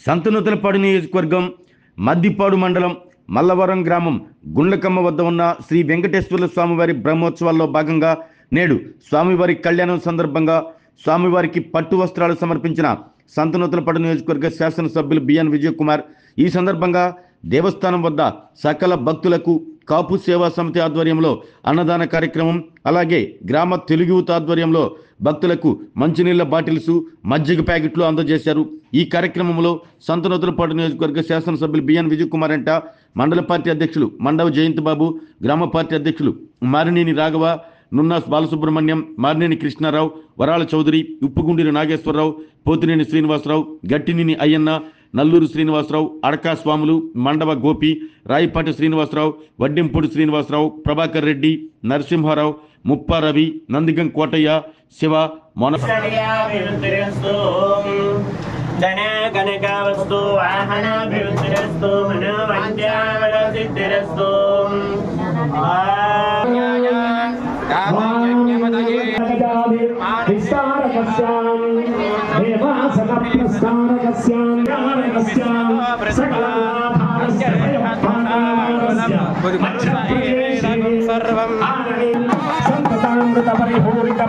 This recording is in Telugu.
సంతనూతలపాడు నియోజకవర్గం మద్దిపాడు మండలం మల్లవరం గ్రామం గుండ్లకమ్మ వద్ద ఉన్న శ్రీ వెంకటేశ్వర స్వామివారి బ్రహ్మోత్సవాల్లో భాగంగా నేడు స్వామివారి కళ్యాణం సందర్భంగా స్వామివారికి పట్టు వస్త్రాలు సమర్పించిన సంతనూతలపాడు నియోజకవర్గ శాసనసభ్యులు బిఎన్ విజయ్ కుమార్ ఈ సందర్భంగా దేవస్థానం వద్ద సకల భక్తులకు కాపు సేవా సమితి ఆధ్వర్యంలో అన్నదాన కార్యక్రమం, అలాగే గ్రామ తెలుగు యూత్ ఆధ్వర్యంలో భక్తులకు మంచినీళ్ల బాటిల్స్, మజ్జిగ ప్యాకెట్లు అందజేశారు. ఈ కార్యక్రమంలో సంతనూతలపాడు నియోజకవర్గ శాసనసభ్యులు బిఎన్ విజయ్ కుమార్ అంట, మండల పార్టీ అధ్యక్షులు మండవ జయంత్ బాబు, గ్రామ పార్టీ అధ్యక్షులు మారినేని రాఘవ, నున్నాస్ బాలసుబ్రహ్మణ్యం, మారినేని కృష్ణారావు, వరాల చౌదరి, ఉప్పుగుండిని నాగేశ్వరరావు, పోతినేని శ్రీనివాసరావు, గట్టినేని అయ్యన్న, నల్లూరు శ్రీనివాసరావు, అడకా స్వాములు, మండవ గోపి, రాయిపాటి శ్రీనివాసరావు, వడ్డింపూడి శ్రీనివాసరావు, ప్రభాకర్ రెడ్డి, నరసింహారావు, ముప్పా రవి, నందిగం కోటయ్య, శివ, మొన పరిపూరిత